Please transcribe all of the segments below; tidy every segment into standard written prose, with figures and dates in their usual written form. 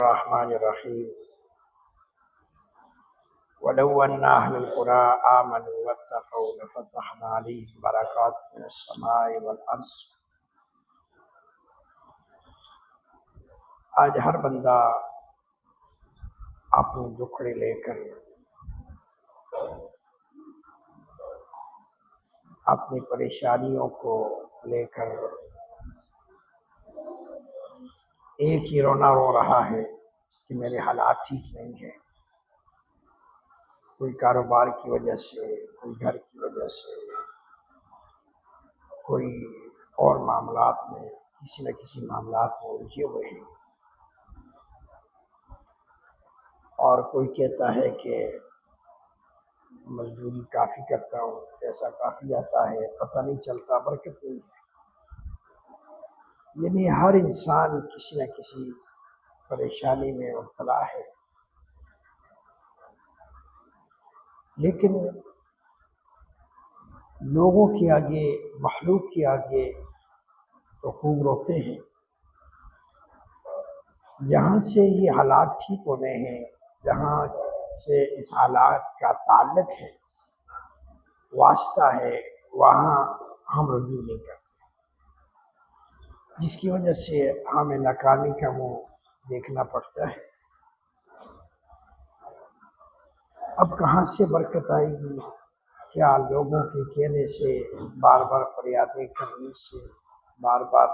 الرحمن الرحیم ولو ان اهل القرى آمنوا واتقوا لفتحنا عليهم برکات من السماء والارض۔ آج ہر بندہ اپنے دکھڑے لے کر، اپنی پریشانیوں کو لے کر ایک ہی رونا رو رہا ہے کہ میرے حالات ٹھیک نہیں ہیں۔ کوئی کاروبار کی وجہ سے، کوئی گھر کی وجہ سے، کوئی اور معاملات میں، کسی نہ کسی معاملات میں الجھے ہوئے ہیں، اور کوئی کہتا ہے کہ مزدوری کافی کرتا ہوں، پیسہ کافی آتا ہے، پتہ نہیں چلتا، برکت نہیں ہے۔ یعنی ہر انسان کسی نہ کسی پریشانی میں مبتلا ہے، لیکن لوگوں کے آگے، مخلوق کے آگے تو خوب روتے ہیں۔ جہاں سے یہ حالات ٹھیک ہونے ہیں، جہاں سے اس حالات کا تعلق ہے، واسطہ ہے، وہاں ہم رجوع نہیں کرتے، جس کی وجہ سے ہمیں ناکامی کا منہ دیکھنا پڑتا ہے۔ اب کہاں سے برکت آئے گی؟ کیا لوگوں کے کہنے سے، بار بار فریادیں کرنے سے، بار بار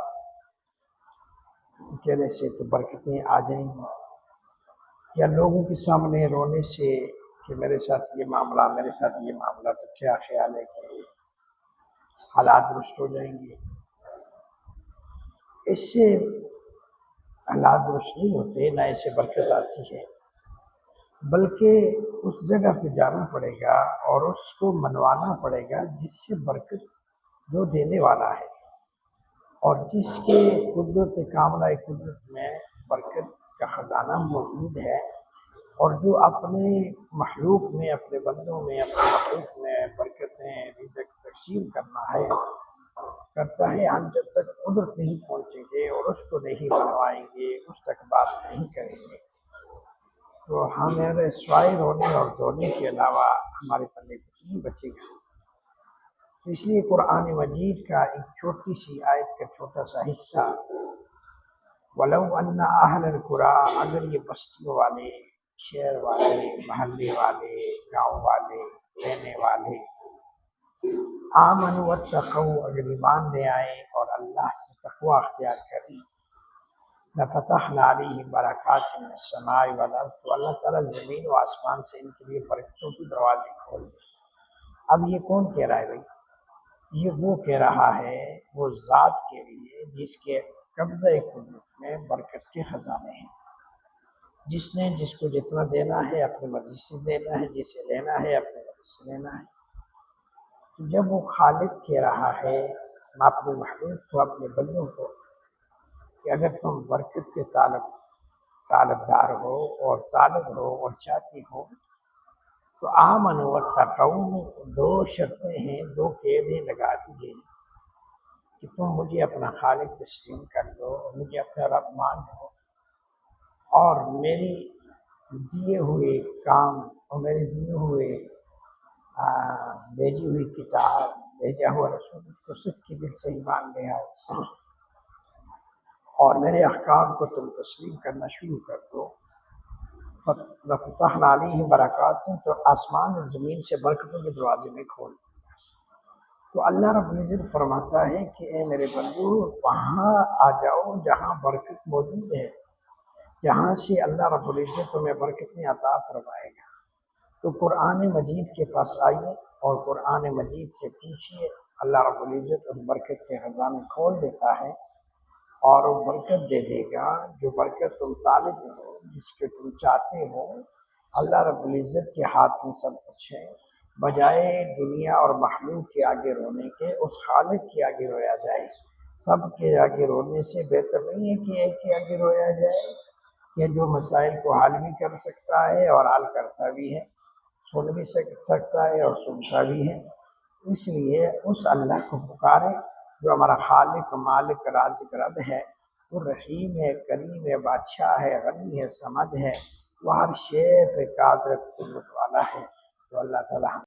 کہنے سے تو برکتیں آ جائیں گی؟ یا لوگوں کے سامنے رونے سے کہ میرے ساتھ یہ معاملہ، میرے ساتھ یہ معاملہ، تو کیا خیال ہے کہ حالات درست ہو جائیں گے؟ اس سے حالات درست نہیں ہوتے، نہ اسے برکت آتی ہے، بلکہ اس جگہ پہ جانا پڑے گا اور اس کو منوانا پڑے گا جس سے برکت، جو دینے والا ہے، اور جس کے قدرت کاملہ قدرت میں برکت کا خزانہ موجود ہے، اور جو اپنے مخلوق میں، اپنے بندوں میں، اپنے مخلوق میں برکتیں، رزق تقسیم کرتا ہے۔ ہم جب تک قدرت نہیں پہنچیں گے اور اس کو نہیں منوائیں گے، اس تک بات نہیں کریں گے، تو ہمارے سوائے رونے اور دھونے کے علاوہ ہمارے پلے کچھ نہیں بچے گا۔ اس لیے قرآن مجید کا ایک چھوٹی سی آیت کا چھوٹا سا حصہ، وَلَوْ أَنَّ أَهْلَ الْقُرَىٰ، اگر یہ بستیوں والے، شہر والے، محلے والے، گاؤں والے، رہنے والے، آمنوا واتقوا، اگر ایمان لے آئے اور اللہ سے تقوی اختیار کریں، لفتحنا علیہم برکات من السماء والارض، تو اللہ تعالیٰ زمین و آسمان سے ان کے لیے برکتوں کی دروازے کھول دیں۔ اب یہ کون کہہ رہا ہے بھائی؟ یہ وہ کہہ رہا ہے، وہ ذات کے لیے جس کے قبضہ قدرت میں برکت کے خزانے ہیں، جس نے جس کو جتنا دینا ہے اپنی مرضی سے دینا ہے، جسے لینا ہے اپنی مرضی سے لینا ہے۔ تو جب وہ خالق کہہ رہا ہے اپنے مخلوق کو، اپنے بندوں کو، کہ اگر تم برکت کے طالب دار ہو اور طالب ہو اور چاہتے ہو، تو آمنوا واتقوا، دو شرطیں ہیں، دو قیدیں لگا دی گئی کہ تم مجھے اپنا خالق تسلیم کر لو، مجھے اپنا رب مان لو، اور میری دیے ہوئے کام اور میرے دیے ہوئے بھیجی ہوئی کتاب، بھیجا ہوا رسول، اس کو سچ کے دل سے ایمان لے آؤ، اور میرے احکام کو تم تسلیم کرنا شروع کر دو، لفتحنا علیہم برکات، تو آسمان اور زمین سے برکتوں کے دروازے میں کھول دو۔ تو اللہ رب العزت فرماتا ہے کہ اے میرے بندو، وہاں آ جاؤ جہاں برکت موجود ہے، جہاں سے اللہ رب العزت تمہیں برکتیں عطا فرمائے گا۔ تو قرآن مجید کے پاس آئیے اور قرآن مجید سے پوچھیے، اللہ رب العزت اس برکت کے خزانے کھول دیتا ہے، اور وہ برکت دے دے گا، جو برکت تم طالب ہو، جس کے تم چاہتے ہو۔ اللہ رب العزت کے ہاتھ میں سب کچھ ہے، بجائے دنیا اور مخلوق کے آگے رونے کے، اس خالق کے آگے رویا جائے۔ سب کے آگے رونے سے بہتر نہیں ہے کہ ایک کے آگے رویا جائے، کہ جو مسائل کو حل بھی کر سکتا ہے اور حل کرتا بھی ہے، سن بھی سکتا ہے اور سنتا بھی ہے۔ اس لیے اس اللہ کو پکارے جو ہمارا خالق، مالک، رازق، رب ہے، وہ رحیم ہے، کریم ہے، بادشاہ ہے، غنی ہے، سمد ہے، وہ ہر شے پہ قادر قدرت والا ہے۔ تو اللہ تعالیٰ